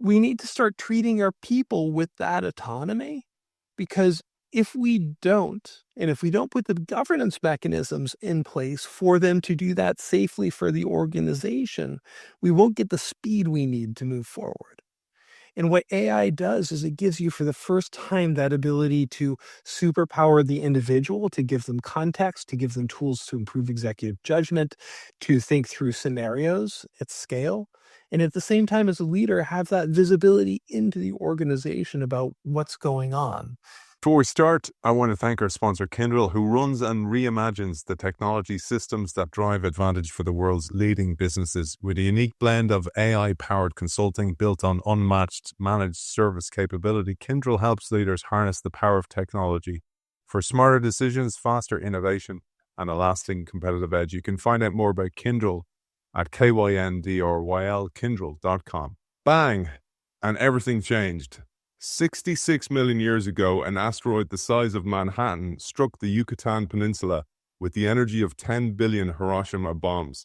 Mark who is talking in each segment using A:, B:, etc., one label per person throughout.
A: we need to start treating our people with that autonomy, because if we don't, and if we don't put the governance mechanisms in place for them to do that safely for the organization, we won't get the speed we need to move forward. And what AI does is it gives you for the first time that ability to superpower the individual, to give them context, to give them tools to improve executive judgment, to think through scenarios at scale. And at the same time, as a leader, have that visibility into the organization about what's going on.
B: Before we start, I want to thank our sponsor, Kyndryl, who runs and reimagines the technology systems that drive advantage for the world's leading businesses. With a unique blend of AI-powered consulting built on unmatched managed service capability, Kyndryl helps leaders harness the power of technology for smarter decisions, faster innovation, and a lasting competitive edge. You can find out more about Kyndryl at kyndryl.com. Bang! And everything changed. 66 million years ago, an asteroid the size of Manhattan struck the Yucatan Peninsula with the energy of 10 billion Hiroshima bombs.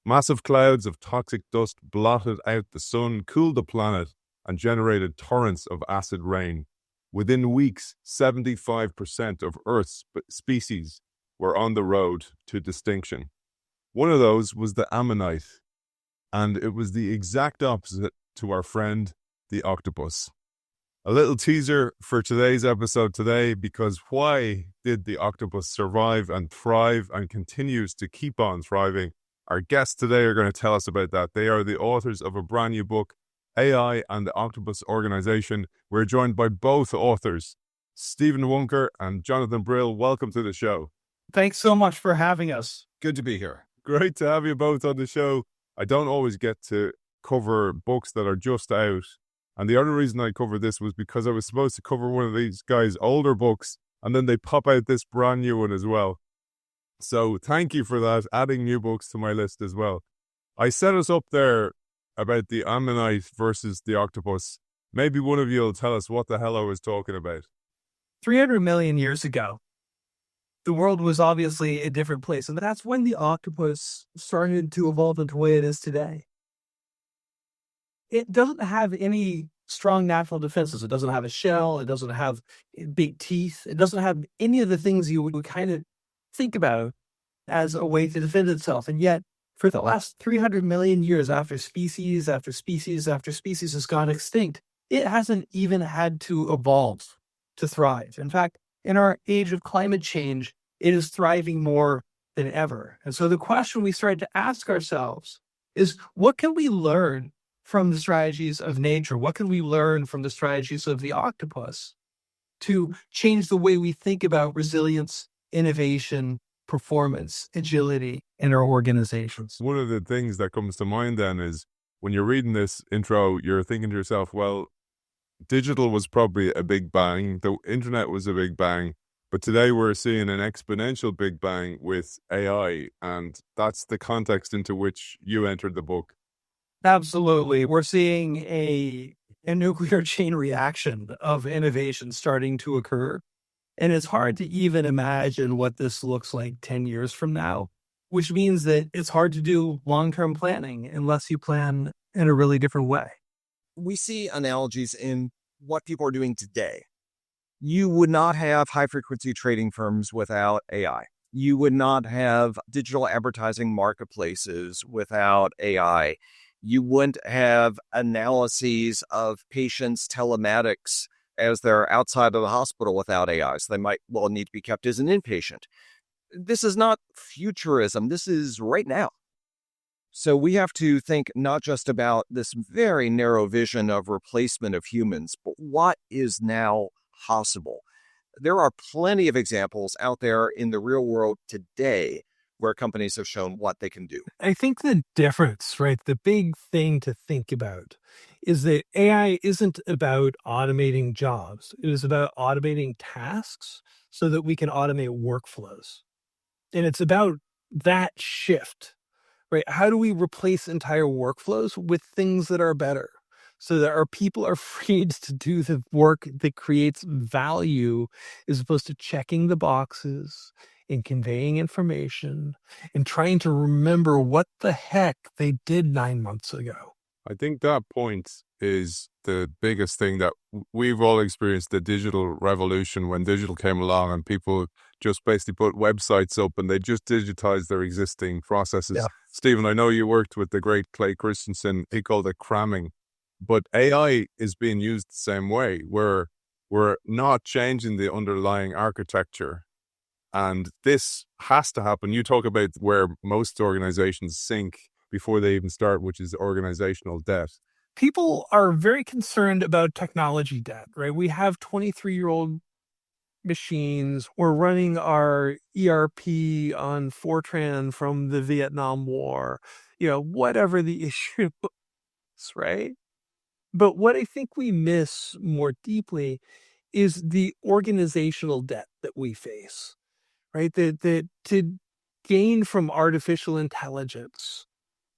B: Massive clouds of toxic dust blotted out the sun, cooled the planet, and generated torrents of acid rain. Within weeks, 75% of Earth's species were on the road to extinction. One of those was the ammonite, and it was the exact opposite to our friend, the octopus. A little teaser for today's episode today, because why did the octopus survive and thrive and continues to keep on thriving? Our guests today are going to tell us about that. They are the authors of a brand new book, AI and the Octopus Organization. We're joined by both authors, Stephen Wunker and Jonathan Brill. Welcome to the show.
A: Thanks so much for having us.
B: Good to be here. Great to have you both on the show. I don't always get to cover books that are just out. And the other reason I covered this was because I was supposed to cover one of these guys' older books, and then they pop out this brand new one as well. So thank you for that, adding new books to my list as well. I set us up there about the ammonite versus the octopus. Maybe one of you will tell us what the hell I was talking about.
A: 300 million years ago, the world was obviously a different place. And that's when the octopus started to evolve into the way it is today. It doesn't have any strong natural defenses. It doesn't have a shell. It doesn't have big teeth. It doesn't have any of the things you would kind of think about as a way to defend itself. And yet, for the last 300 million years, after species after species after species has gone extinct, it hasn't even had to evolve to thrive. In fact, in our age of climate change, it is thriving more than ever. And so the question we started to ask ourselves is, what can we learn from the strategies of nature? What can we learn from the strategies of the octopus to change the way we think about resilience, innovation, performance, agility in our organizations?
B: One of the things that comes to mind then is when you're reading this intro, you're thinking to yourself, well, digital was probably a big bang. The internet was a big bang. But today we're seeing an exponential big bang with AI. And that's the context into which you entered the book.
A: Absolutely. We're seeing a nuclear chain reaction of innovation starting to occur. And it's hard to even imagine what this looks like 10 years from now, which means that it's hard to do long-term planning unless you plan in a really different way.
C: We see analogies in what people are doing today. You would not have high-frequency trading firms without AI. You would not have digital advertising marketplaces without AI. You wouldn't have analyses of patients' telematics as they're outside of the hospital without AI. So they might well need to be kept as an inpatient. This is not futurism. This is right now. So we have to think not just about this very narrow vision of replacement of humans, but what is now possible. There are plenty of examples out there in the real world today where companies have shown what they can do.
A: I think the difference, right, the big thing to think about is that AI isn't about automating jobs. It is about automating tasks so that we can automate workflows. And it's about that shift, right? How do we replace entire workflows with things that are better so that our people are freed to do the work that creates value as opposed to checking the boxes and conveying information and trying to remember what the heck they did 9 months ago.
B: I think that point is the biggest thing that we've all experienced, the digital revolution when digital came along and people just basically put websites up and they just digitize their existing processes.
C: Yeah.
B: Stephen, I know you worked with the great Clay Christensen. He called it cramming. But AI is being used the same way, where we're not changing the underlying architecture. And this has to happen. You talk about where most organizations sink before they even start, which is organizational debt.
A: People are very concerned about technology debt, right? We have 23-year-old machines. We're running our ERP on Fortran from the Vietnam War, whatever the issue is, right? But what I think we miss more deeply is the organizational debt that we face, right? That to gain from artificial intelligence,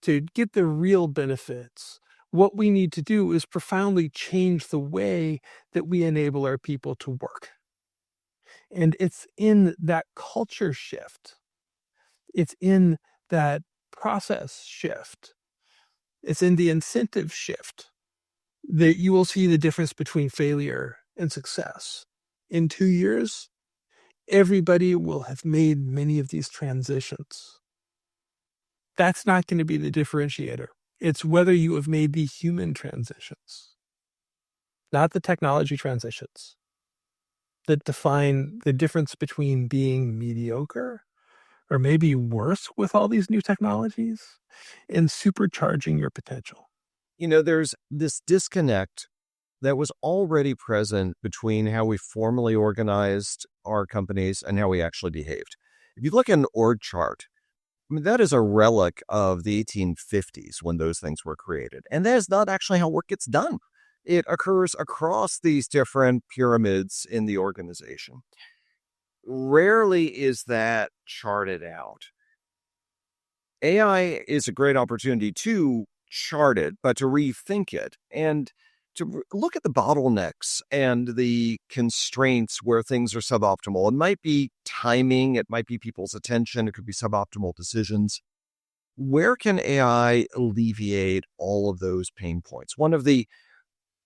A: to get the real benefits, what we need to do is profoundly change the way that we enable our people to work. And it's in that culture shift. It's in that process shift. It's in the incentive shift that you will see the difference between failure and success. In 2 years, everybody will have made many of these transitions. That's not going to be the differentiator. It's whether you have made the human transitions, not the technology transitions, that define the difference between being mediocre or maybe worse with all these new technologies and supercharging your potential.
C: There's this disconnect that was already present between how we formally organized our companies and how we actually behaved. If you look at an org chart, that is a relic of the 1850s when those things were created. And that is not actually how work gets done. It occurs across these different pyramids in the organization. Rarely is that charted out. AI is a great opportunity to chart it, but to rethink it and to look at the bottlenecks and the constraints where things are suboptimal. It might be timing, it might be people's attention, it could be suboptimal decisions. Where can AI alleviate all of those pain points? One of the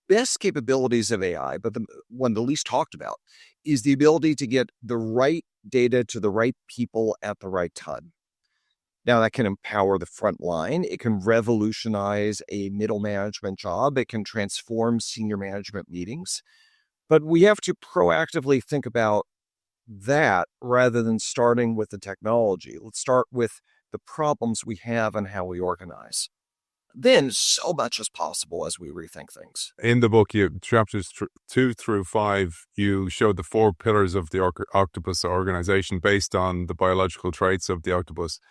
C: best capabilities of AI, but one the least talked about, is the ability to get the right data to the right people at the right time. Now, that can empower the front line. It can revolutionize a middle management job. It can transform senior management meetings. But we have to proactively think about that rather than starting with the technology. Let's start with the problems we have and how we organize. Then so much is possible as we rethink things.
B: In the book, chapters 2 through 5, you showed the 4 pillars of the Octopus Organization based on the biological traits of the octopus.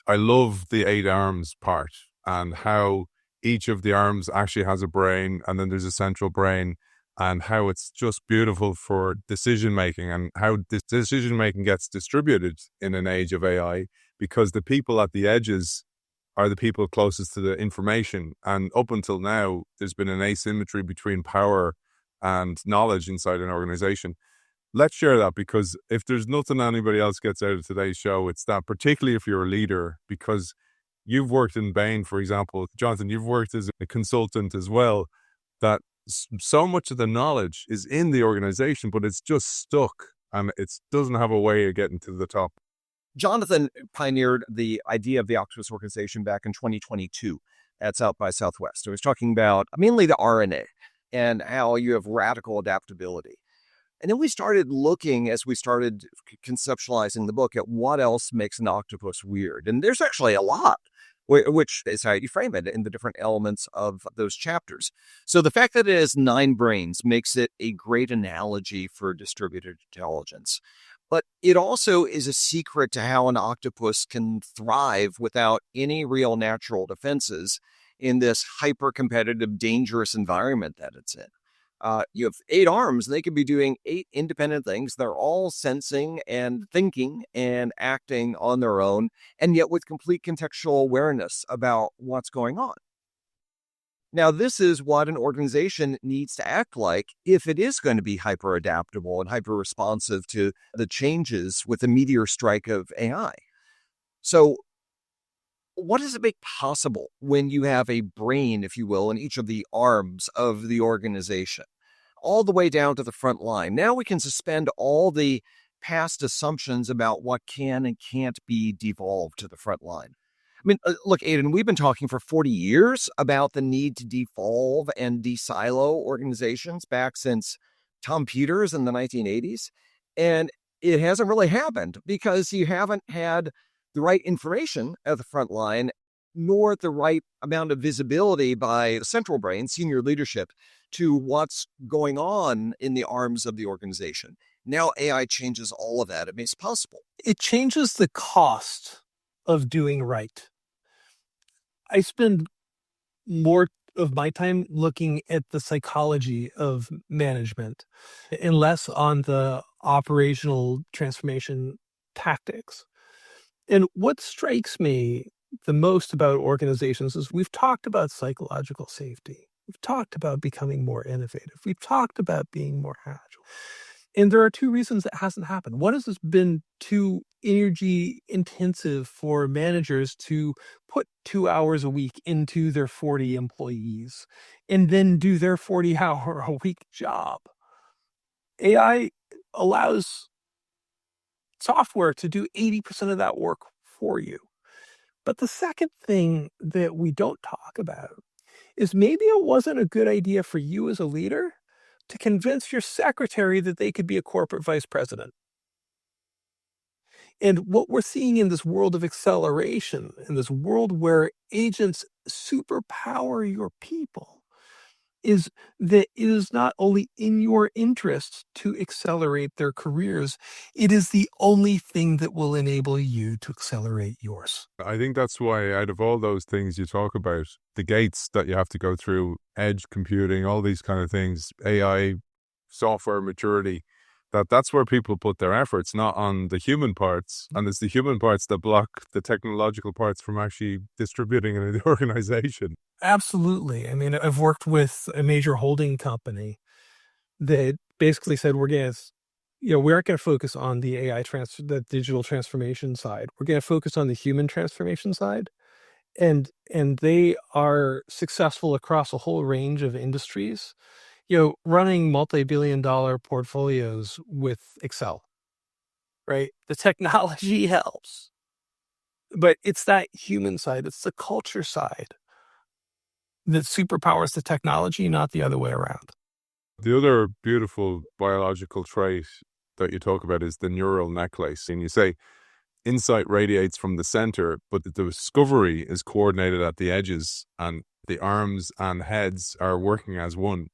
B: I love the 8 arms part and how each of the arms actually has a brain, and then there's a central brain, and how it's just beautiful for decision making and how this decision making gets distributed in an age of AI, because the people at the edges are the people closest to the information. And up until now, there's been an asymmetry between power and knowledge inside an organization. Let's share that, because if there's nothing anybody else gets out of today's show, it's that, particularly if you're a leader, because you've worked in Bain, for example. Jonathan, you've worked as a consultant as well, that so much of the knowledge is in the organization, but it's just stuck and it doesn't have a way of getting to the top.
C: Jonathan pioneered the idea of the Octopus Organization back in 2022 at South by Southwest. He was talking about mainly the RNA and how you have radical adaptability. And then we started looking, as we started conceptualizing the book, at what else makes an octopus weird. And there's actually a lot, which is how you frame it in the different elements of those chapters. So the fact that it has 9 brains makes it a great analogy for distributed intelligence. But it also is a secret to how an octopus can thrive without any real natural defenses in this hyper-competitive, dangerous environment that it's in. You have 8 arms, and they could be doing 8 independent things. They're all sensing and thinking and acting on their own, and yet with complete contextual awareness about what's going on. Now, this is what an organization needs to act like if it is going to be hyper adaptable and hyper responsive to the changes with the meteor strike of AI. So what does it make possible when you have a brain, if you will, in each of the arms of the organization, all the way down to the front line? Now we can suspend all the past assumptions about what can and can't be devolved to the front line. I mean, look, Aidan, we've been talking for 40 years about the need to devolve and de-silo organizations back since Tom Peters in the 1980s. And it hasn't really happened because you haven't had the right information at the front line, nor the right amount of visibility by the central brain, senior leadership, to what's going on in the arms of the organization. Now AI changes all of that. It makes it possible.
A: It changes the cost of doing right. I spend more of my time looking at the psychology of management and less on the operational transformation tactics. And what strikes me the most about organizations is we've talked about psychological safety. We've talked about becoming more innovative. We've talked about being more agile. And there are two reasons that hasn't happened. One is it's been too energy intensive for managers to put 2 hours a week into their 40 employees and then do their 40-hour-a-week job. AI allows software to do 80% of that work for you. But the second thing that we don't talk about is maybe it wasn't a good idea for you as a leader to convince your secretary that they could be a corporate vice president. And what we're seeing in this world of acceleration, in this world where agents superpower your people, is that it is not only in your interest to accelerate their careers, it is the only thing that will enable you to accelerate yours.
B: I think that's why out of all those things you talk about, the gates that you have to go through, edge computing, all these kind of things, AI, software maturity, that's where people put their efforts, not on the human parts. And it's the human parts that block the technological parts from actually distributing in the organization.
A: Absolutely. I mean, I've worked with a major holding company that basically said, we aren't going to focus on the the digital transformation side. We're going to focus on the human transformation side. And they are successful across a whole range of industries, running multi-billion-dollar portfolios with Excel, right? The technology helps, but it's that human side, it's the culture side that superpowers the technology, not the other way around.
B: The other beautiful biological trait that you talk about is the neural necklace. And you say insight radiates from the center, but the discovery is coordinated at the edges and the arms and heads are working as one.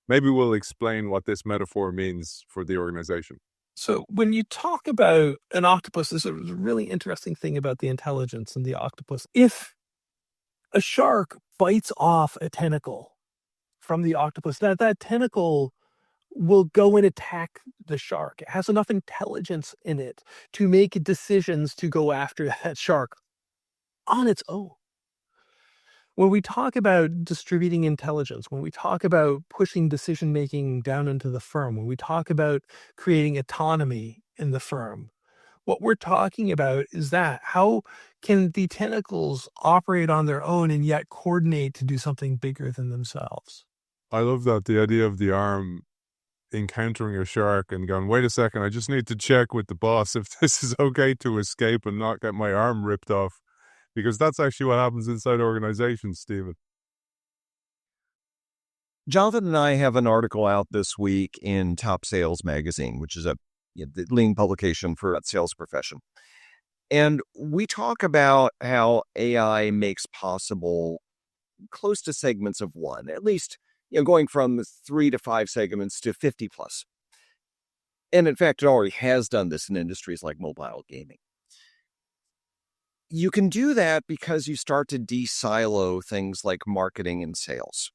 B: Maybe we'll explain what this metaphor means for the organization.
A: So when you talk about an octopus, there's a really interesting thing about the intelligence in the octopus. If a shark bites off a tentacle from the octopus, that tentacle will go and attack the shark. It has enough intelligence in it to make decisions to go after that shark on its own. When we talk about distributing intelligence, when we talk about pushing decision-making down into the firm, when we talk about creating autonomy in the firm, what we're talking about is that how can the tentacles operate on their own and yet coordinate to do something bigger than themselves?
B: I love that, the idea of the arm encountering a shark and going, wait a second, I just need to check with the boss if this is okay to escape and not get my arm ripped off. Because that's actually what happens inside organizations, Stephen.
C: Jonathan and I have an article out this week in Top Sales Magazine, which is the leading publication for that sales profession. And we talk about how AI makes possible close to segments of one, at least going from 3 to 5 segments to 50 plus. And in fact, it already has done this in industries like mobile gaming. You can do that because you start to de-silo things like marketing and sales.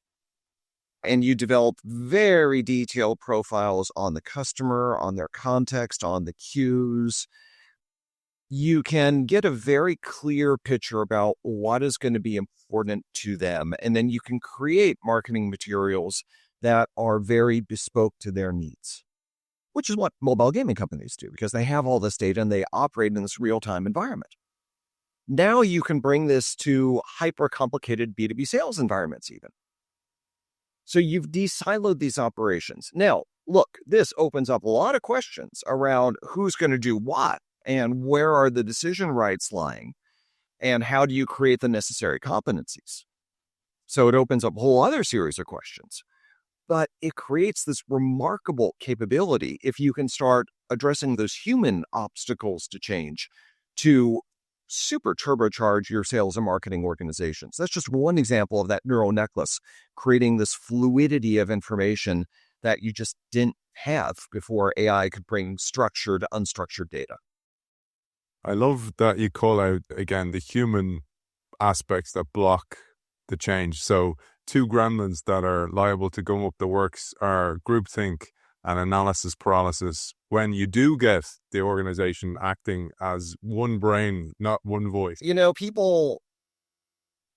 C: And you develop very detailed profiles on the customer, on their context, on the cues. You can get a very clear picture about what is going to be important to them. And then you can create marketing materials that are very bespoke to their needs, which is what mobile gaming companies do because they have all this data and they operate in this real-time environment. Now you can bring this to hyper-complicated B2B sales environments even. So you've de-siloed these operations. Now, look, this opens up a lot of questions around who's going to do what and where are the decision rights lying and how do you create the necessary competencies. So it opens up a whole other series of questions. But it creates this remarkable capability if you can start addressing those human obstacles to change to super turbocharge your sales and marketing organizations. That's just one example of that neural necklace, creating this fluidity of information that you just didn't have before AI could bring structured, unstructured data.
B: I love that you call out, again, the human aspects that block the change. So two gremlins that are liable to gum up the works are groupthink and analysis paralysis. When you do get the organization acting as one brain, not one voice.
C: People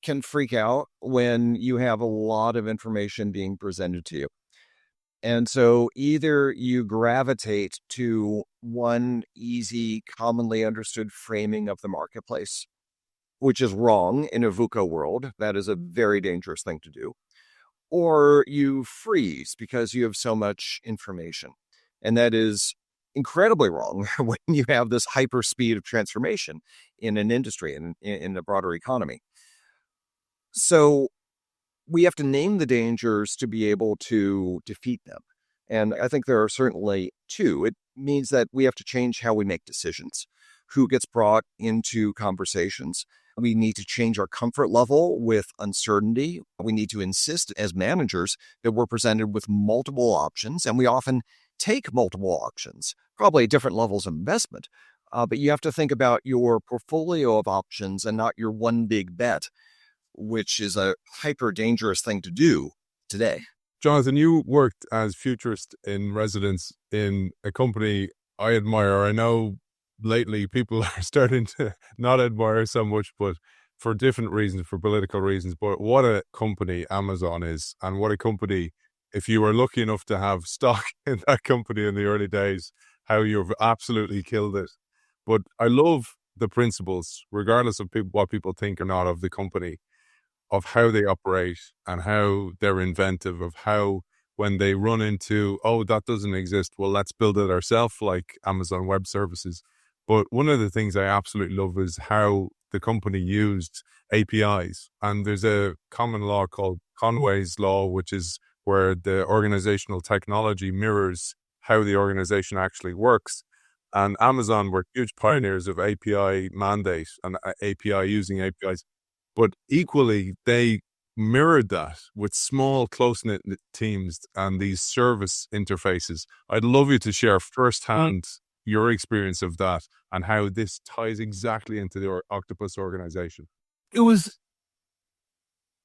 C: can freak out when you have a lot of information being presented to you. And so either you gravitate to one easy, commonly understood framing of the marketplace, which is wrong in a VUCA world. That is a very dangerous thing to do. Or you freeze because you have so much information. And that is incredibly wrong when you have this hyper speed of transformation in an industry and in the broader economy. So we have to name the dangers to be able to defeat them. And I think there are certainly two. It means that we have to change how we make decisions, who gets brought into conversations. We need to change our comfort level with uncertainty. We need to insist as managers that we're presented with multiple options, and we often take multiple options, probably at different levels of investment. But you have to think about your portfolio of options and not your one big bet, which is a hyper dangerous thing to do today.
B: Jonathan, you worked as futurist in residence in a company I admire. I know lately people are starting to not admire so much, but for different reasons, for political reasons. But what a company Amazon is, and what a company, if you were lucky enough to have stock in that company in the early days, how you've absolutely killed it. But I love the principles, regardless of what people think or not of the company, of how they operate and how they're inventive, of how when they run into, oh, that doesn't exist, well, let's build it ourselves, like Amazon Web Services. But one of the things I absolutely love is how the company used APIs. And there's a common law called Conway's Law, which is where the organizational technology mirrors how the organization actually works. And Amazon were huge pioneers of API mandate and API using APIs. But equally, they mirrored that with small, close-knit teams and these service interfaces. I'd love you to share firsthand your experience of that and how this ties exactly into the Octopus Organization.
A: It was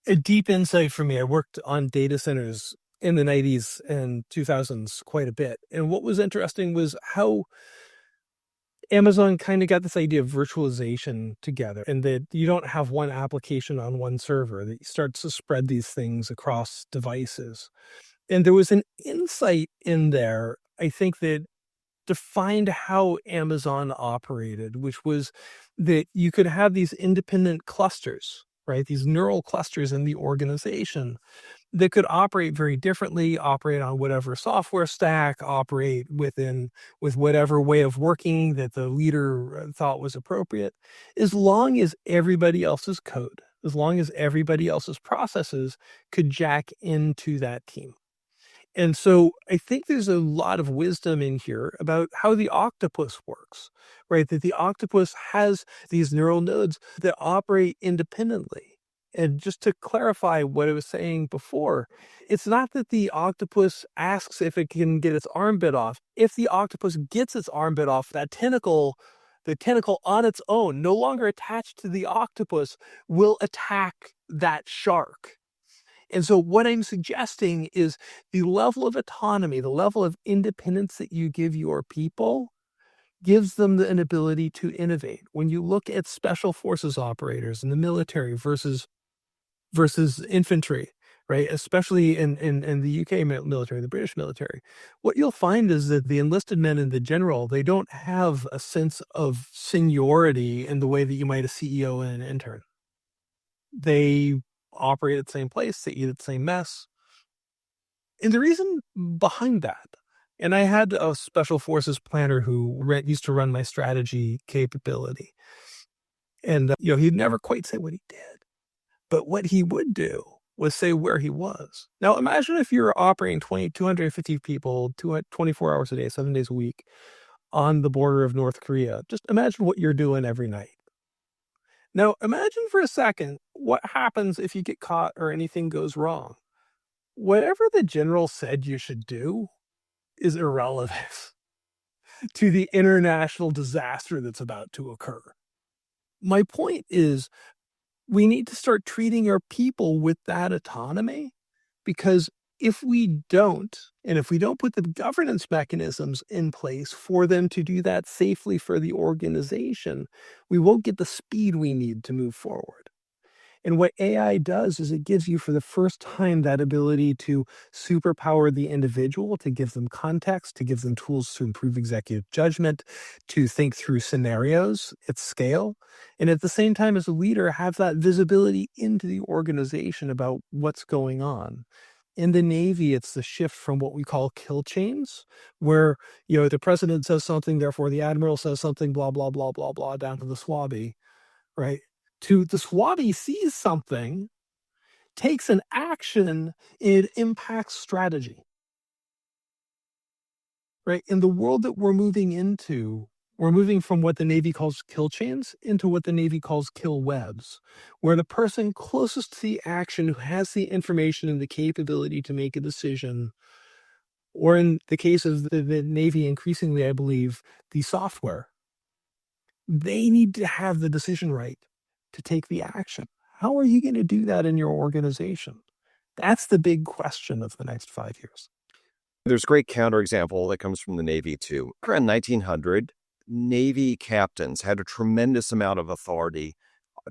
A: a deep insight for me. I worked on data centers in the 90s and 2000s quite a bit. And what was interesting was how Amazon kind of got this idea of virtualization together, and that you don't have one application on one server, that starts to spread these things across devices. And there was an insight in there, I think, that defined how Amazon operated, which was that you could have these independent clusters, right? These neural clusters in the organization that could operate very differently, operate on whatever software stack, operate with whatever way of working that the leader thought was appropriate, as long as everybody else's code, as long as everybody else's processes could jack into that team. And so I think there's a lot of wisdom in here about how the octopus works, right? That the octopus has these neural nodes that operate independently. And just to clarify what I was saying before, it's not that the octopus asks if it can get its arm bit off. If the octopus gets its arm bit off, the tentacle on its own, no longer attached to the octopus, will attack that shark. And so what I'm suggesting is the level of autonomy, the level of independence that you give your people gives them an ability to innovate. When you look at special forces operators in the military versus infantry, right? Especially in the UK military, the British military. What you'll find is that the enlisted men and the general, they don't have a sense of seniority in the way that you might a CEO and an intern. They operate at the same place, they eat at the same mess. And the reason behind that, and I had a special forces planner who used to run my strategy capability. And, he'd never quite say what he did. But what he would do was say where he was. Now, imagine if you're operating 250 people, 24 hours a day, 7 days a week on the border of North Korea. Just imagine what you're doing every night. Now, imagine for a second what happens if you get caught or anything goes wrong. Whatever the general said you should do is irrelevant to the international disaster that's about to occur. My point is, we need to start treating our people with that autonomy, because if we don't, and if we don't put the governance mechanisms in place for them to do that safely for the organization, we won't get the speed we need to move forward. And what AI does is it gives you for the first time that ability to superpower the individual, to give them context, to give them tools to improve executive judgment, to think through scenarios at scale. And at the same time, as a leader, have that visibility into the organization about what's going on. In the Navy, it's the shift from what we call kill chains, where, the president says something, therefore the admiral says something, blah, blah, blah, blah, blah, down to the swabby, right? To the swabby sees something, takes an action, it impacts strategy. Right? In the world that we're moving into, we're moving from what the Navy calls kill chains into what the Navy calls kill webs, where the person closest to the action, who has the information and the capability to make a decision, or in the case of the Navy, increasingly, I believe, the software, they need to have the decision right to take the action. How are you going to do that in your organization? That's the big question of the next 5 years.
C: There's a great counterexample that comes from the Navy, too. Around 1900, Navy captains had a tremendous amount of authority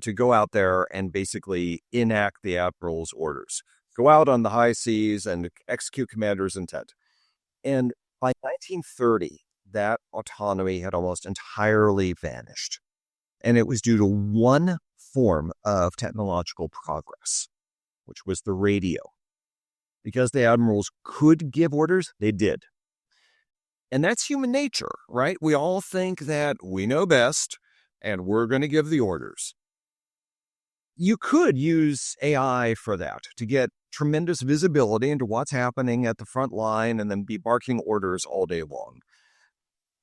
C: to go out there and basically enact the admiral's orders. Go out on the high seas and execute commander's intent. And by 1930, that autonomy had almost entirely vanished. And it was due to one form of technological progress, which was the radio. Because the admirals could give orders, they did. And that's human nature, right? We all think that we know best and we're going to give the orders. You could use AI for that, to get tremendous visibility into what's happening at the front line and then be barking orders all day long.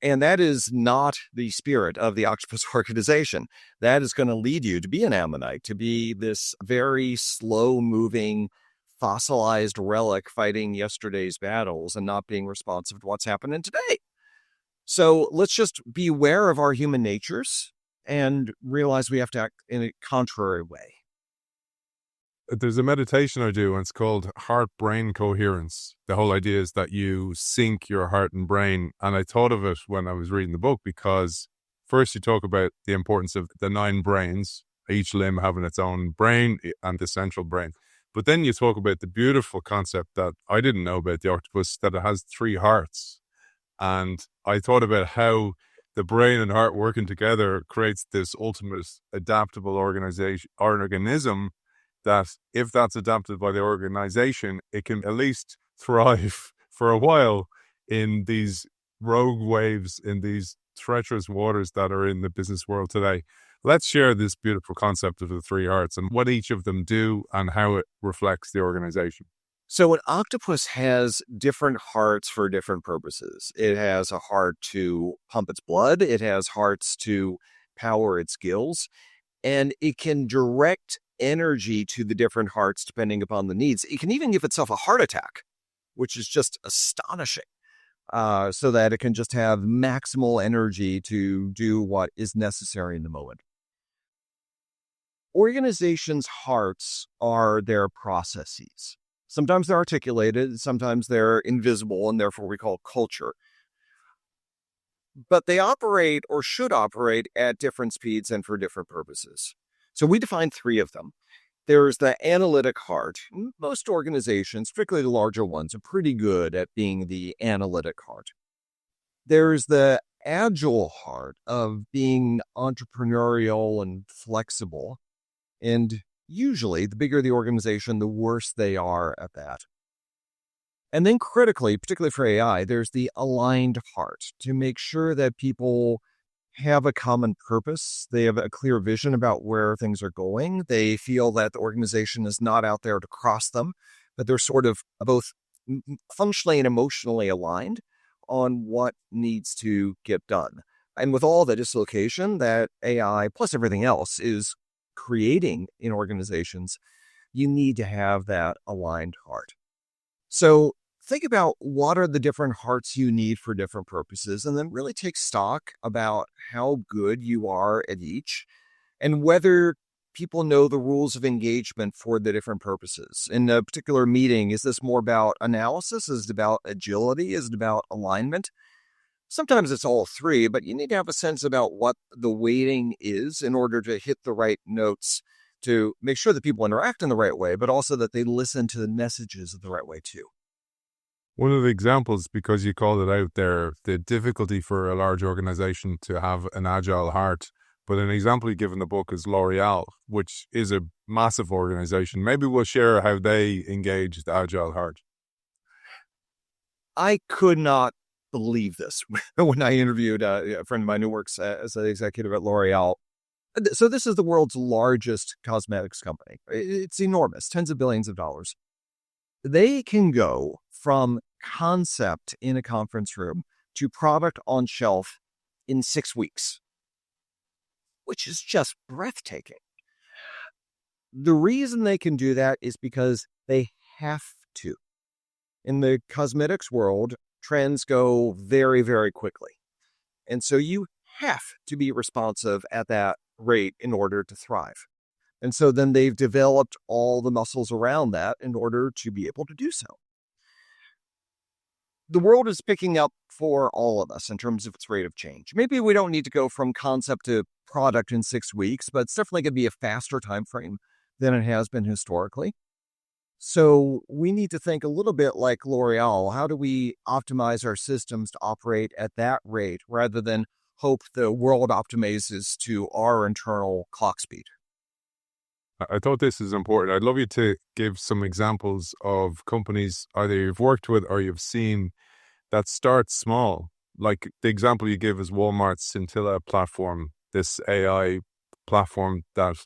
C: And that is not the spirit of the Octopus Organization. That is going to lead you to be an ammonite, to be this very slow-moving, fossilized relic fighting yesterday's battles and not being responsive to what's happening today. So let's just be aware of our human natures and realize we have to act in a contrary way.
B: There's a meditation I do, and it's called heart-brain coherence. The whole idea is that you sync your heart and brain. And I thought of it when I was reading the book, because first you talk about the importance of the 9 brains, each limb having its own brain and the central brain. But then you talk about the beautiful concept that I didn't know about the octopus, that it has 3 hearts. And I thought about how the brain and heart working together creates this ultimate adaptable organism that, if that's adapted by the organization, it can at least thrive for a while in these rogue waves, in these treacherous waters that are in the business world today. Let's share this beautiful concept of the 3 hearts and what each of them do and how it reflects the organization.
C: So an octopus has different hearts for different purposes. It has a heart to pump its blood. It has hearts to power its gills. And it can direct energy to the different hearts depending upon the needs. It can even give itself a heart attack, which is just astonishing, so that it can just have maximal energy to do what is necessary in the moment. Organizations' hearts are their processes. Sometimes they're articulated, sometimes they're invisible, and therefore we call culture. But they operate, or should operate, at different speeds and for different purposes. So we define 3 of them. There's the analytic heart. Most organizations, particularly the larger ones, are pretty good at being the analytic heart. There's the agile heart of being entrepreneurial and flexible. And usually, the bigger the organization, the worse they are at that. And then critically, particularly for AI, there's the aligned heart to make sure that people have a common purpose. They have a clear vision about where things are going. They feel that the organization is not out there to cross them, but they're sort of both functionally and emotionally aligned on what needs to get done. And with all the dislocation that AI plus everything else is creating in organizations, you need to have that aligned heart. So think about what are the different hearts you need for different purposes, and then really take stock about how good you are at each and whether people know the rules of engagement for the different purposes. In a particular meeting, is this more about analysis? Is it about agility? Is it about alignment? Sometimes it's all three, but you need to have a sense about what the weighting is in order to hit the right notes to make sure that people interact in the right way, but also that they listen to the messages the right way too.
B: One of the examples, because you called it out there, the difficulty for a large organization to have an agile heart. But an example you give in the book is L'Oreal, which is a massive organization. Maybe we'll share how they engage the agile heart.
C: I could not believe this when I interviewed a friend of mine who works as an executive at L'Oreal. So this is the world's largest cosmetics company. It's enormous, tens of billions of dollars. They can go from concept in a conference room to product on shelf in 6 weeks, which is just breathtaking. The reason they can do that is because they have to. In the cosmetics world, trends go very, very quickly. And so you have to be responsive at that rate in order to thrive. And so then they've developed all the muscles around that in order to be able to do so. The world is picking up for all of us in terms of its rate of change. Maybe we don't need to go from concept to product in 6 weeks, but it's definitely going to be a faster time frame than it has been historically. So we need to think a little bit like L'Oreal. How do we optimize our systems to operate at that rate rather than hope the world optimizes to our internal clock speed?
B: I thought this is important. I'd love you to give some examples of companies either you've worked with or you've seen that start small. Like the example you give is Walmart's Scintilla platform, this AI platform that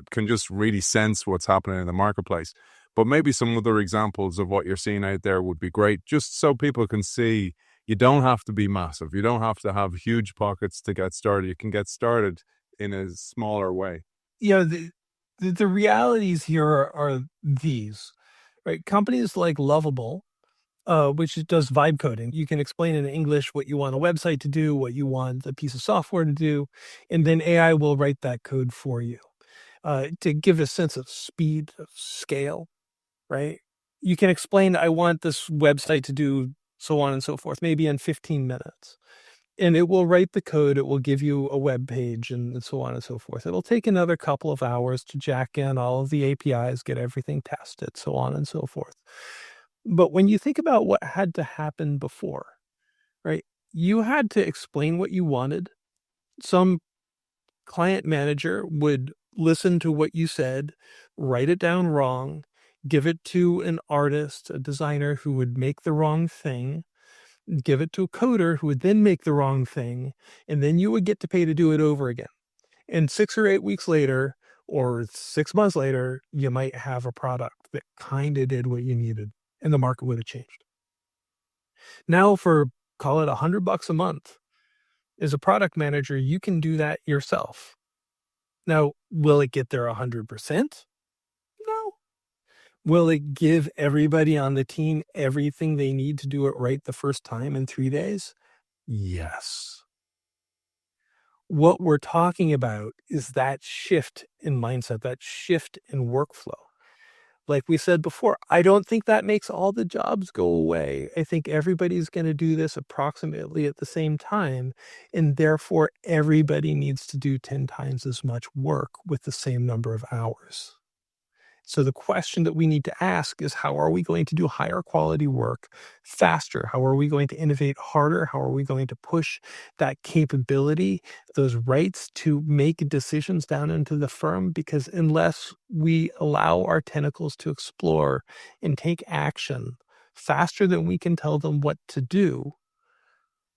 B: can just really sense what's happening in the marketplace. But maybe some other examples of what you're seeing out there would be great, just so people can see you don't have to be massive. You don't have to have huge pockets to get started. You can get started in a smaller way.
A: The realities here are these, right? Companies like Lovable, which does vibe coding. You can explain in English what you want a website to do, what you want a piece of software to do, and then AI will write that code for you to give a sense of speed, of scale, right? You can explain, I want this website to do so on and so forth, maybe in 15 minutes. And it will write the code. It will give you a web page and so on and so forth. It'll take another couple of hours to jack in all of the APIs, get everything tested, so on and so forth. But when you think about what had to happen before, right, you had to explain what you wanted. Some client manager would listen to what you said, write it down wrong, give it to an artist, a designer who would make the wrong thing, give it to a coder who would then make the wrong thing, and then you would get to pay to do it over again. And 6 or 8 weeks later, or 6 months later, you might have a product that kind of did what you needed, and the market would have changed. Now for, call it $100 a month, as a product manager, you can do that yourself. Now, will it get there 100%? No. Will it give everybody on the team everything they need to do it right the first time in 3 days? Yes. What we're talking about is that shift in mindset, that shift in workflow. Like we said before, I don't think that makes all the jobs go away. I think everybody's going to do this approximately at the same time, and therefore everybody needs to do 10 times as much work with the same number of hours. So the question that we need to ask is, how are we going to do higher quality work faster? How are we going to innovate harder? How are we going to push that capability, those rights to make decisions down into the firm? Because unless we allow our tentacles to explore and take action faster than we can tell them what to do,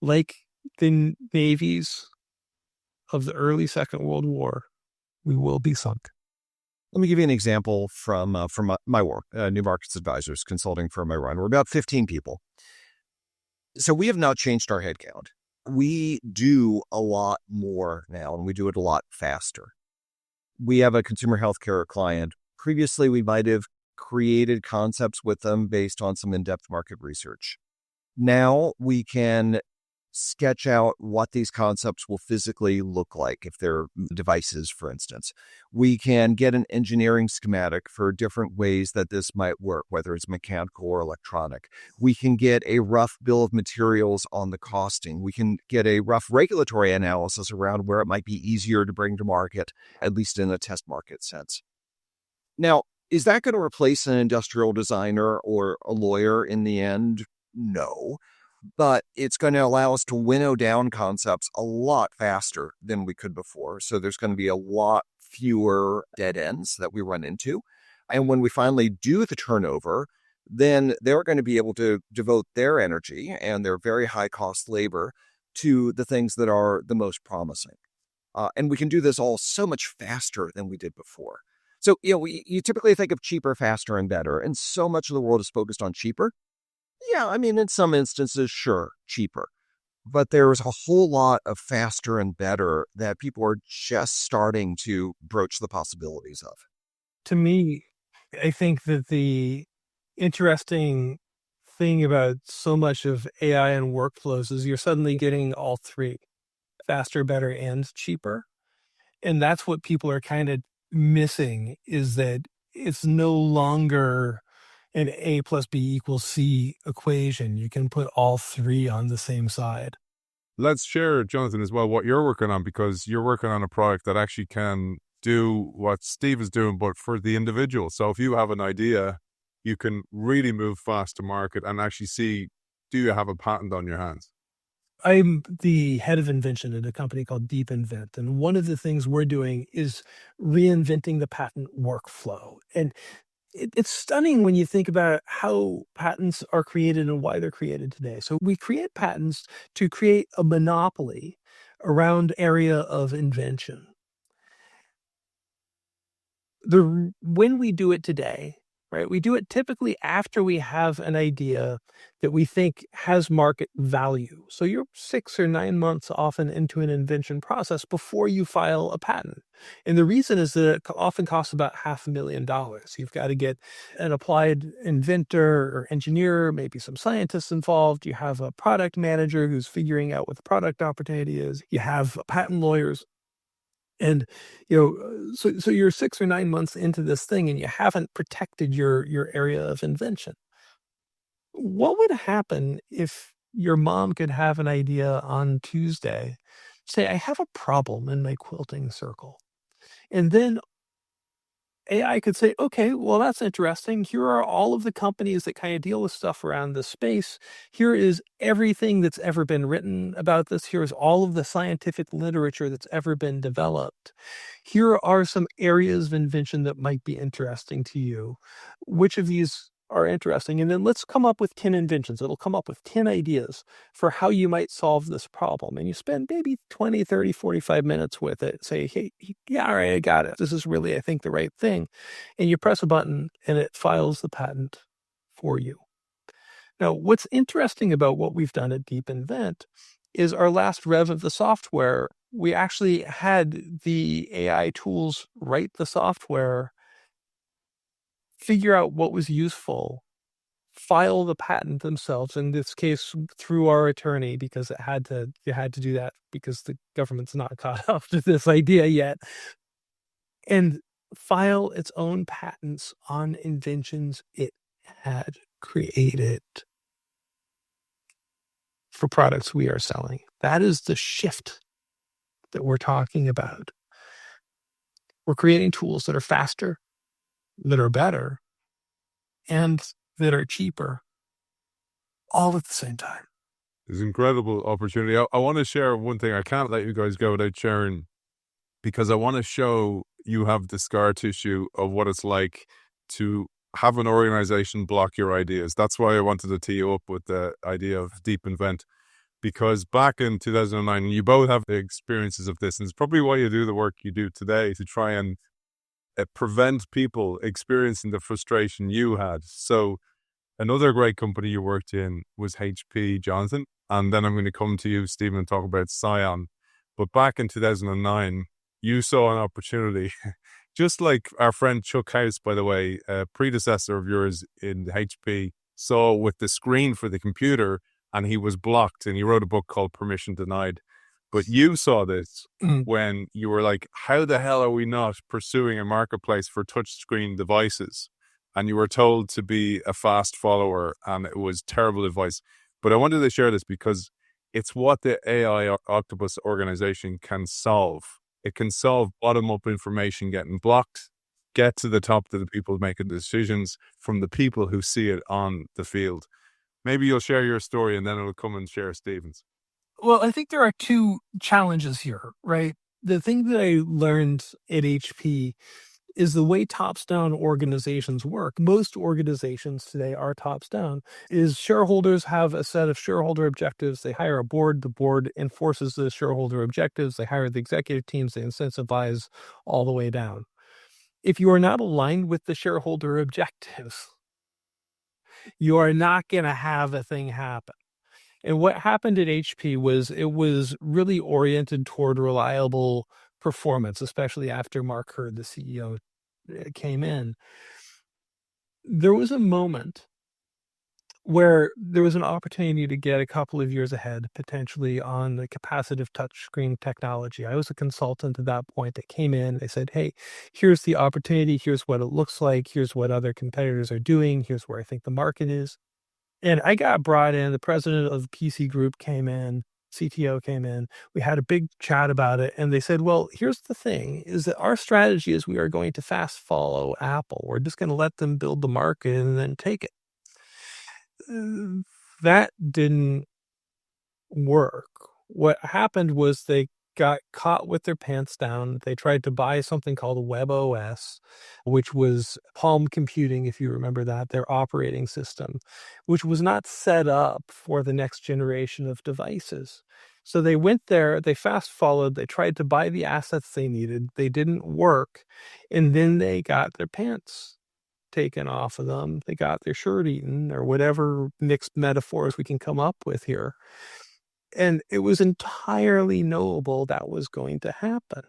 A: like the navies of the early Second World War, we will be sunk.
C: Let me give you an example from my work, New Markets Advisors, consulting firm I run. We're about 15 people. So we have not changed our headcount. We do a lot more now, and we do it a lot faster. We have a consumer healthcare client. Previously, we might have created concepts with them based on some in-depth market research. Now we can sketch out what these concepts will physically look like if they're devices, for instance. We can get an engineering schematic for different ways that this might work, whether it's mechanical or electronic. We can get a rough bill of materials on the costing. We can get a rough regulatory analysis around where it might be easier to bring to market, at least in a test market sense. Now, is that going to replace an industrial designer or a lawyer in the end? No. But it's going to allow us to winnow down concepts a lot faster than we could before. So there's going to be a lot fewer dead ends that we run into. And when we finally do the turnover, then they're going to be able to devote their energy and their very high cost labor to the things that are the most promising. And we can do this all so much faster than we did before. So, you typically think of cheaper, faster, and better. And so much of the world is focused on cheaper. Yeah, I mean, in some instances, sure, cheaper. But there's a whole lot of faster and better that people are just starting to broach the possibilities of.
A: To me, I think that the interesting thing about so much of AI and workflows is you're suddenly getting all three: faster, better, and cheaper. And that's what people are kind of missing, is that it's no longer an A plus B equals C equation. You can put all three on the same side.
B: Let's share, Jonathan, as well, what you're working on, because you're working on a product that actually can do what Steve is doing, but for the individual. So if you have an idea, you can really move fast to market and actually see, do you have a patent on your hands?
A: I'm the head of invention at a company called Deep Invent. And one of the things we're doing is reinventing the patent workflow. And it's stunning when you think about how patents are created and why they're created today. So we create patents to create a monopoly around area of invention. When we do it today, right, we do it typically after we have an idea that we think has market value. So you're 6 or 9 months often into an invention process before you file a patent. And the reason is that it often costs about $500,000. You've got to get an applied inventor or engineer, maybe some scientists involved. You have a product manager who's figuring out what the product opportunity is. You have patent lawyers. And, so you're 6 or 9 months into this thing and you haven't protected your area of invention. What would happen if your mom could have an idea on Tuesday, say, I have a problem in my quilting circle. And then AI could say, okay, well, that's interesting. Here are all of the companies that kind of deal with stuff around this space. Here is everything that's ever been written about this. Here's all of the scientific literature that's ever been developed. Here are some areas of invention that might be interesting to you. Which of these are interesting? And then let's come up with 10 inventions. It'll come up with 10 ideas for how you might solve this problem. And you spend maybe 20, 30, 45 minutes with it. Say, hey, yeah, all right, I got it. This is really, I think, the right thing. And you press a button and it files the patent for you. Now, what's interesting about what we've done at Deep Invent is our last rev of the software, we actually had the AI tools write the software, figure out what was useful, file the patent themselves, in this case through our attorney, because you had to do that because the government's not caught up to this idea yet, and file its own patents on inventions it had created for products we are selling. That is the shift that we're talking about. We're creating tools that are faster, that are better and that are cheaper all at the same time.
B: It's an incredible opportunity. I want to share one thing. I can't let you guys go without sharing, because I want to show you have the scar tissue of what it's like to have an organization block your ideas. That's why I wanted to tee you up with the idea of deep invent, because back in 2009, you both have the experiences of this, and it's probably why you do the work you do today, to try and prevent people experiencing the frustration you had. So another great company you worked in was HP, Jonathan. And then I'm going to come to you, Stephen, and talk about Scion. But back in 2009, you saw an opportunity, just like our friend Chuck House, by the way, a predecessor of yours in HP, saw with the screen for the computer, and he was blocked, and he wrote a book called Permission Denied. But you saw this when you were like, how the hell are we not pursuing a marketplace for touchscreen devices? And you were told to be a fast follower, and it was terrible advice. But I wanted to share this because it's what the AI Octopus Organization can solve. It can solve bottom-up information getting blocked, get to the top of the people making decisions from the people who see it on the field. Maybe you'll share your story, and then it'll come and share Stephen's.
A: Well, I think there are two challenges here, right? The thing that I learned at HP is the way tops-down organizations work. Most organizations today are tops-down. Is shareholders have a set of shareholder objectives. They hire a board. The board enforces the shareholder objectives. They hire the executive teams. They incentivize all the way down. If you are not aligned with the shareholder objectives, you are not going to have a thing happen. And what happened at HP was it was really oriented toward reliable performance, especially after Mark Hurd, the CEO, came in. There was a moment where there was an opportunity to get a couple of years ahead, potentially on the capacitive touchscreen technology. I was a consultant at that point that came in. They said, hey, here's the opportunity. Here's what it looks like. Here's what other competitors are doing. Here's where I think the market is. And I got brought in. The president of the PC group came in. CTO came in. We had a big chat about it. And they said, well, here's the thing, is that our strategy is we are going to fast follow Apple. We're just going to let them build the market and then take it. That didn't work. What happened was they got caught with their pants down. They tried to buy something called WebOS, which was Palm Computing, if you remember that, their operating system, which was not set up for the next generation of devices. So they went there, they fast followed, they tried to buy the assets they needed. They didn't work. And then they got their pants taken off of them. They got their shirt eaten, or whatever mixed metaphors we can come up with here. And it was entirely knowable that was going to happen.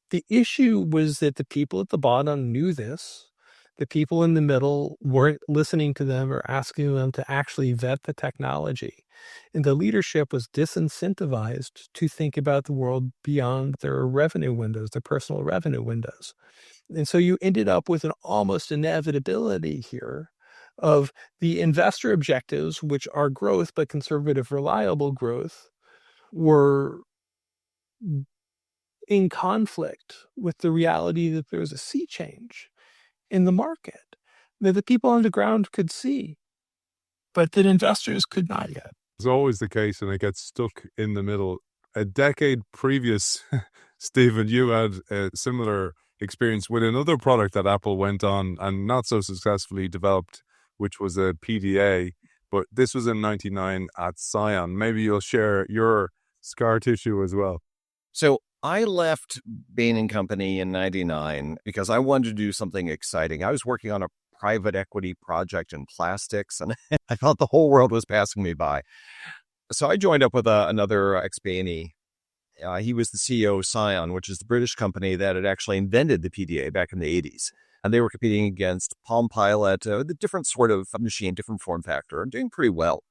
A: The issue was that the people at the bottom knew this. The people in the middle weren't listening to them or asking them to actually vet the technology. And the leadership was disincentivized to think about the world beyond their revenue windows, their personal revenue windows. And so you ended up with an almost inevitability here of the investor objectives, which are growth, but conservative, reliable growth, were in conflict with the reality that there was a sea change in the market that the people on the ground could see, but that investors could not yet.
B: It's always the case, and it gets stuck in the middle. A decade previous, Stephen, you had a similar experience with another product that Apple went on and not so successfully developed, which was a PDA, but this was in 99 at Scion. Maybe you'll share your scar tissue as well.
C: So I left Bain & Company in 99 because I wanted to do something exciting. I was working on a private equity project in plastics, and I thought the whole world was passing me by. So I joined up with another ex-Bainey. He was the CEO of Scion, which is the British company that had actually invented the PDA back in the 80s. And they were competing against Palm Pilot, the different sort of machine, different form factor, and doing pretty well.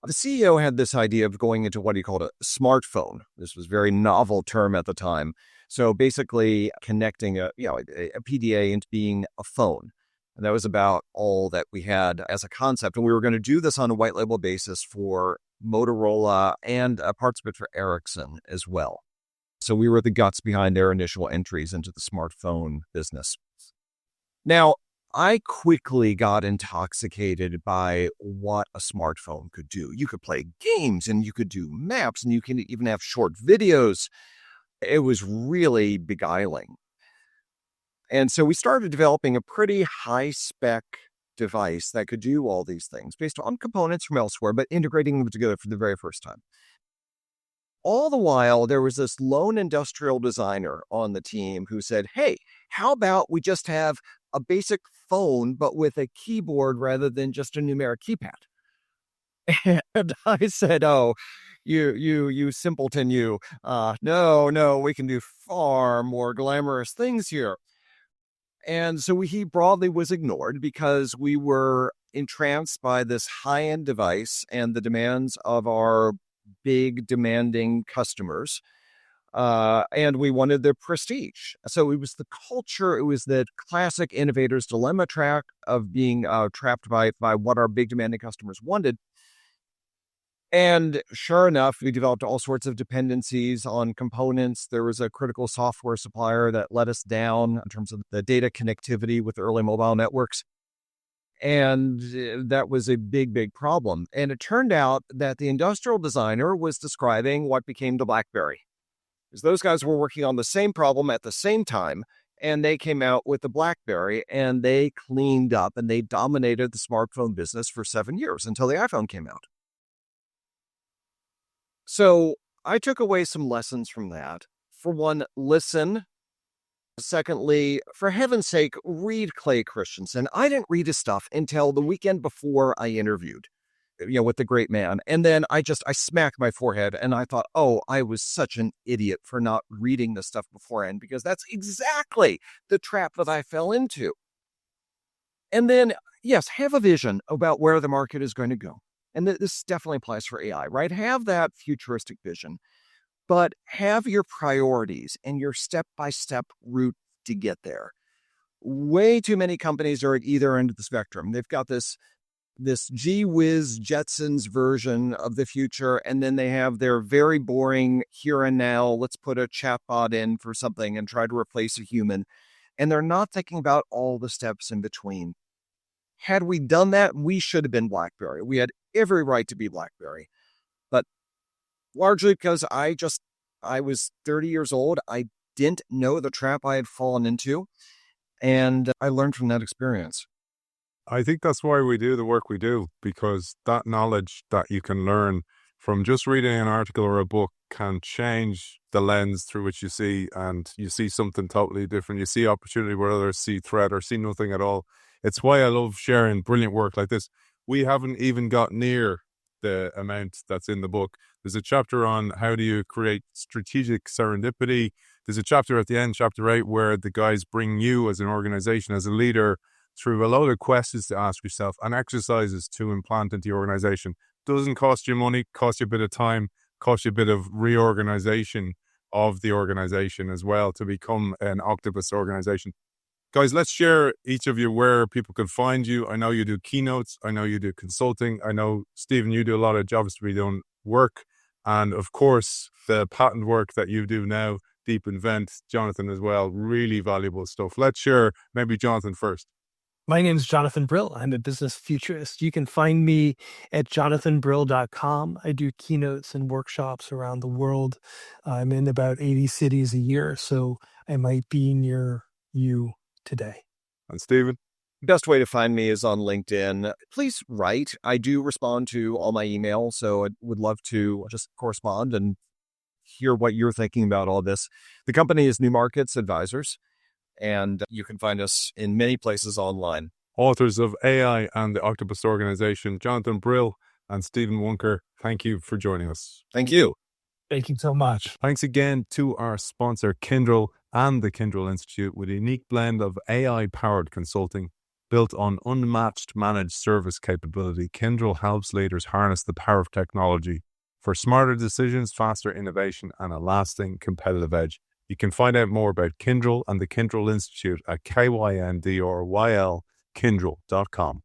C: The CEO had this idea of going into what he called a smartphone. This was a very novel term at the time. So basically connecting a PDA into being a phone. And that was about all that we had as a concept. And we were going to do this on a white label basis for Motorola and parts of it for Ericsson as well. So we were the guts behind their initial entries into the smartphone business. Now, I quickly got intoxicated by what a smartphone could do. You could play games and you could do maps and you can even have short videos. It was really beguiling. And so we started developing a pretty high spec device that could do all these things based on components from elsewhere, but integrating them together for the very first time. All the while, there was this lone industrial designer on the team who said, hey, how about we just have a basic phone, but with a keyboard rather than just a numeric keypad? And I said, oh, you simpleton, you. No, we can do far more glamorous things here. And so he broadly was ignored because we were entranced by this high-end device and the demands of our big, demanding customers. And we wanted the prestige. So it was the culture, it was the classic innovator's dilemma track of being trapped by what our big, demanding customers wanted. And sure enough, we developed all sorts of dependencies on components. There was a critical software supplier that let us down in terms of the data connectivity with early mobile networks. And that was a big, big problem. And it turned out that the industrial designer was describing what became the BlackBerry. Because those guys were working on the same problem at the same time, and they came out with the BlackBerry, and they cleaned up, and they dominated the smartphone business for 7 years until the iPhone came out. So I took away some lessons from that. For one, listen. Secondly, for heaven's sake, read Clay Christensen. I didn't read his stuff until the weekend before I interviewed, with the great man. And then I smacked my forehead and I thought, oh, I was such an idiot for not reading this stuff beforehand, because that's exactly the trap that I fell into. And then, yes, have a vision about where the market is going to go. And this definitely applies for AI, right? Have that futuristic vision, but have your priorities and your step-by-step route to get there. Way too many companies are at either end of the spectrum. They've got this gee whiz Jetsons version of the future, and then they have their very boring here and now, let's put a chatbot in for something and try to replace a human. And they're not thinking about all the steps in between. Had we done that, we should have been BlackBerry. We had every right to be BlackBerry. But largely because I was 30 years old, I didn't know the trap I had fallen into, and I learned from that experience.
B: I think that's why we do the work we do, because that knowledge that you can learn from just reading an article or a book can change the lens through which you see, and you see something totally different. You see opportunity where others see threat or see nothing at all. It's why I love sharing brilliant work like this. We haven't even got near the amount that's in the book. There's a chapter on how do you create strategic serendipity. There's a chapter at the end, chapter 8, where the guys bring you as an organization, as a leader, through a load of questions to ask yourself and exercises to implant into your organization. Doesn't cost you money, cost you a bit of time, cost you a bit of reorganization of the organization as well to become an Octopus organization. Guys, let's share each of you where people can find you. I know you do keynotes. I know you do consulting. I know, Stephen, you do a lot of jobs to be done work. And of course, the patent work that you do now, Deep Invent, Jonathan as well, really valuable stuff. Let's share maybe Jonathan first.
A: My name is Jonathan Brill. I'm a business futurist. You can find me at jonathanbrill.com. I do keynotes and workshops around the world. I'm in about 80 cities a year, so I might be near you today.
B: And Stephen?
C: Best way to find me is on LinkedIn. Please write. I do respond to all my emails, so I would love to just correspond and hear what you're thinking about all this. The company is New Markets Advisors, and you can find us in many places online.
B: Authors of AI and the Octopus Organization, Jonathan Brill and Stephen Wunker, thank you for joining us.
C: Thank you.
A: Thank you so much.
B: Thanks again to our sponsor, Kyndryl, and the Kyndryl Institute, with a unique blend of AI-powered consulting built on unmatched managed service capability. Kyndryl helps leaders harness the power of technology for smarter decisions, faster innovation, and a lasting competitive edge. You can find out more about Kyndryl and the Kyndryl Institute at kyndryl.com.